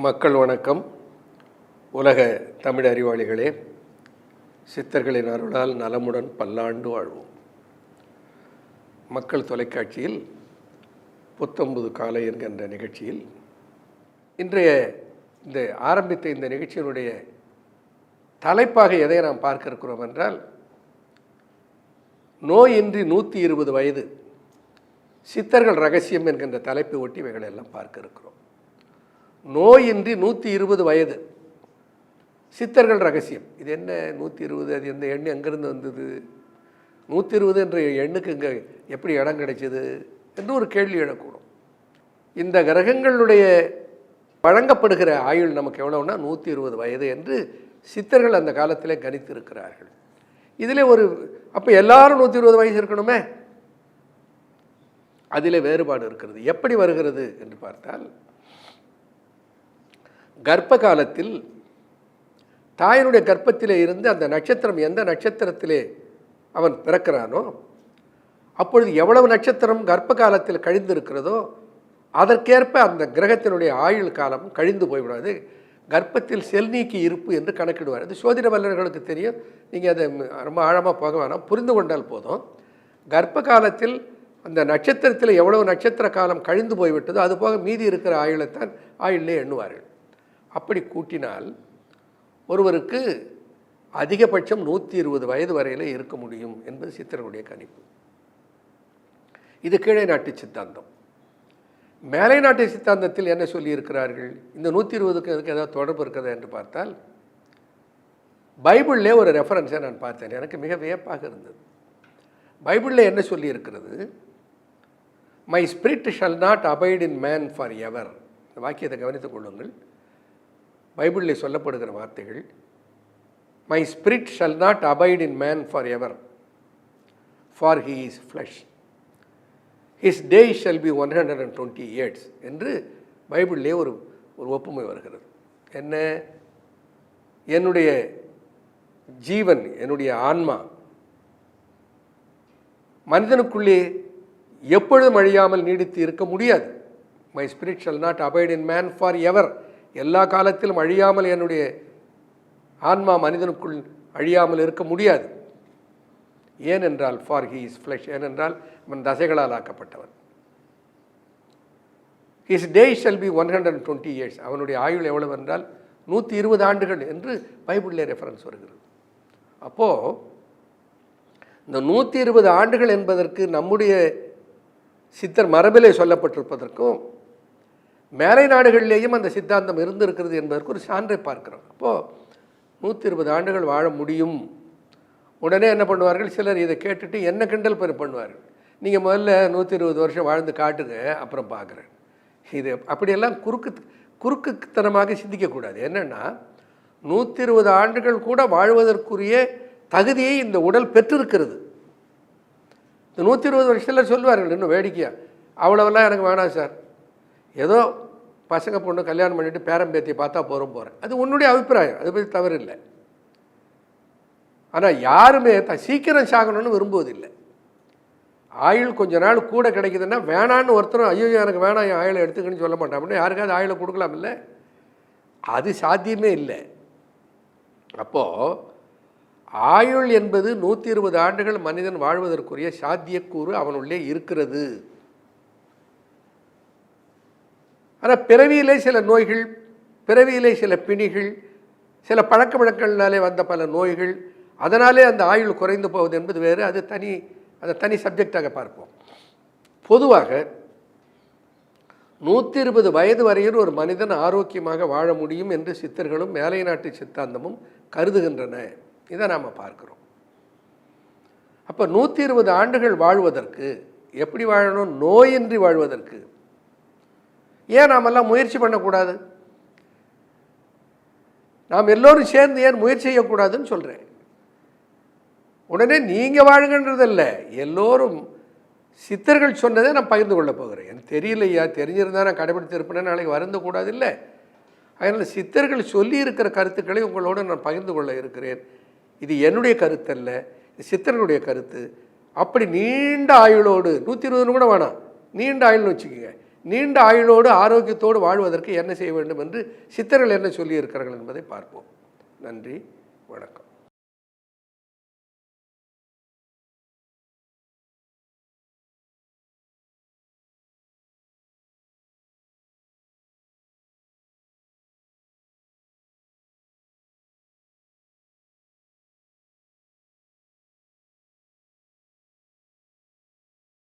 மக்கள் வணக்கம். உலக தமிழ் அறிவாளிகளே, சித்தர்களின் அருளால் நலமுடன் பல்லாண்டு வாழ்வோம். மக்கள் தொலைக்காட்சியில் புத்தம்புது காலை என்கின்ற நிகழ்ச்சியில் இன்றைய ஆரம்பித்த இந்த நிகழ்ச்சியினுடைய தலைப்பாக எதை நாம் பார்க்க இருக்கிறோம் என்றால், நோயின்றி 120 வயது சித்தர்கள் ரகசியம் என்கின்ற தலைப்பை ஒட்டி இவைகளை எல்லாம் பார்க்க இருக்கிறோம். நோயின்றி 120 வயது சித்தர்கள் ரகசியம். இது என்ன 120? அது எந்த எண்ணு எங்கேருந்து வந்தது? 120 என்ற எண்ணுக்கு இங்கே எப்படி இடம் கிடைச்சது என்று ஒரு கேள்வி எழக்கூடும். இந்த கிரகங்களுடைய வழங்கப்படுகிற ஆயுள் நமக்கு எவ்வளோன்னா 120 வயது என்று சித்தர்கள் அந்த காலத்திலே கணித்திருக்கிறார்கள். இதில் அப்போ எல்லாரும் 120 வயசு இருக்கணுமே? அதில் வேறுபாடு இருக்கிறது. எப்படி வருகிறது என்று பார்த்தால், கர்ப்ப காலத்தில் தாயினுடைய கர்ப்பத்திலே இருந்து அந்த நட்சத்திரம் எந்த நட்சத்திரத்திலே அவன் பிறக்கிறானோ அப்பொழுது எவ்வளவு நட்சத்திரம் கர்ப்ப காலத்தில் கழிந்திருக்கிறதோ அதற்கேற்ப அந்த கிரகத்தினுடைய ஆயுள் காலம் கழிந்து போய்விடாது. கர்ப்பத்தில் செல் நீக்கி இருப்பு என்று கணக்கிடுவார். அது சோதிட வல்லுநர்களுக்கு தெரியும். நீங்கள் அதை ரொம்ப ஆழமாக போக வேணாம், புரிந்து கொண்டால் போதும். கர்ப்ப காலத்தில் அந்த நட்சத்திரத்தில் எவ்வளவு நட்சத்திர காலம் கழிந்து போய்விட்டதோ அது போக மீதி இருக்கிற ஆயுளைத்தான் ஆயுள்லே எண்ணுவார்கள். அப்படி கூட்டினால் ஒருவருக்கு அதிகபட்சம் 120 வயது வரையில் இருக்க முடியும் என்பது சித்தர்களுடைய கணிப்பு. இது கீழே நாட்டு சித்தாந்தம். மேலை நாட்டு சித்தாந்தத்தில் என்ன சொல்லியிருக்கிறார்கள்? இந்த 120க்கு அதுக்கு ஏதாவது தொடர்பு இருக்கிறதா என்று பார்த்தால், பைபிள்லே ஒரு ரெஃபரன்ஸை நான் பார்த்தேன். எனக்கு மிக வியப்பாக இருந்தது. பைபிளில் என்ன சொல்லியிருக்கிறது? My spirit shall not abide in man forever. இந்த வாக்கியத்தை கவனித்துக் கொள்ளுங்கள். பைபிளில் சொல்லப்படுகிற வார்த்தைகள், my spirit shall not abide in man forever, for he is flesh, his day shall be 120 years என்று பைபிளிலே ஒரு ஒப்புமை வருகிறது. என்ன? என்னுடைய ஜீவன், என்னுடைய ஆன்மா மனிதனுக்குள்ளே எப்பொழுதும் அழியாமல் நீடித்து இருக்க முடியாது. My spirit shall not abide in man for ever, எல்லா காலத்திலும் அழியாமல் என்னுடைய ஆன்மா மனிதனுக்குள் அழியாமல் இருக்க முடியாது. ஏனென்றால் ஃபார் ஹீ இஸ் ஃப்ளஷ், ஏனென்றால் அவன் தசைகளால் ஆக்கப்பட்டவன். His day shall be 120 years, அவனுடைய ஆயுள் எவ்வளவு என்றால் 120 ஆண்டுகள் என்று பைபிளில் ரெஃபரன்ஸ் வருகிறது. அப்போது இந்த 120 ஆண்டுகள் என்பதற்கு நம்முடைய சித்தர் மரபிலே சொல்லப்பட்டிருப்பதற்கும் மேலை நாடுகளிலேயும் அந்த சித்தாந்தம் இருந்திருக்கிறது என்பதற்கு ஒரு சான்றை பார்க்கிறோம். அப்போது 120 ஆண்டுகள் வாழ முடியும். உடனே என்ன பண்ணுவார்கள்? சிலர் இதை கேட்டுட்டு என்ன கிண்டல் பண்ணுவார்கள். நீங்கள் முதல்ல 120 வருஷம் வாழ்ந்து காட்டுங்க, அப்புறம் பார்க்குறேன். இது அப்படியெல்லாம் குறுக்குத்தனமாக சிந்திக்கக்கூடாது. என்னென்னா, 120 ஆண்டுகள் கூட வாழ்வதற்குரிய தகுதியை இந்த உடல் பெற்றிருக்கிறது. இந்த 120 வருஷத்தில் சொல்லுவார்கள் இன்னும் வேடிக்கையாக, அவ்வளோவெல்லாம் எனக்கு வேணாம் சார், ஏதோ பசங்க பொண்ணு கல்யாணம் பண்ணிவிட்டு பேரம்பேத்தியை பார்த்தா போகிறேன். அது உன்னுடைய அபிப்பிராயம், அதை பற்றி தவறு இல்லை. ஆனால் யாருமே சீக்கிரம் சாகணும்னு விரும்புவதில்லை. ஆயுள் கொஞ்ச நாள் கூட கிடைக்குதுன்னா வேணான்னு ஒருத்தரும் ஐயோ எனக்கு வேணாம் என் ஆயுளை எடுத்துக்கணும்னு சொல்ல மாட்டான். அப்படின்னா யாருக்காவது ஆயுளை கொடுக்கலாம் இல்லை? அது சாத்தியமே இல்லை. அப்போது ஆயுள் என்பது 120 ஆண்டுகள் மனிதன் வாழ்வதற்குரிய சாத்தியக்கூறு அவனுள்ளே இருக்கிறது. ஆனால் பிறவியிலே சில நோய்கள், பிறவியிலே சில பிணிகள், சில பழக்க வழக்கங்களாலே வந்த பல நோய்கள், அதனாலே அந்த ஆயுள் குறைந்து போவது என்பது வேறு. அதை தனி சப்ஜெக்டாக பார்ப்போம். பொதுவாக 120 வயது வரையில் ஒரு மனிதன் ஆரோக்கியமாக வாழ முடியும் என்று சித்தர்களும் மேலை நாட்டு சித்தாந்தமும் கருதுகின்றன. இதை நாம் பார்க்கிறோம். அப்போ 120 ஆண்டுகள் வாழ்வதற்கு எப்படி வாழணும்? நோயின்றி வாழ்வதற்கு ஏன் நாமெல்லாம் முயற்சி பண்ணக்கூடாது? நாம் எல்லோரும் சேர்ந்து ஏன் முயற்சி செய்யக்கூடாதுன்னு சொல்கிறேன். உடனே நீங்கள் வாழுங்கன்றதில்ல, எல்லோரும் சித்தர்கள் சொன்னதை நான் பகிர்ந்து கொள்ள போகிறேன். எனக்கு தெரியலையா, தெரிஞ்சிருந்தால் நான் கடைபிடித்திருப்பேன், நாளைக்கு வருந்தக்கூடாது இல்லை. அதனால் சித்தர்கள் சொல்லி இருக்கிற கருத்துக்களை உங்களோடு நான் பகிர்ந்து கொள்ள இருக்கிறேன். இது என்னுடைய கருத்தல்ல, இது சித்தர்களுடைய கருத்து. அப்படி நீண்ட ஆயுளோடு 120 கூட வேணாம், நீண்ட ஆயுள்னு வச்சுக்கோங்க, நீண்ட ஆயுளோடு ஆரோக்கியத்தோடு வாழ்வதற்கு என்ன செய்ய வேண்டும் என்று சித்தர்கள் என்ன சொல்லியிருக்கிறார்கள் என்பதை பார்ப்போம். நன்றி, வணக்கம்.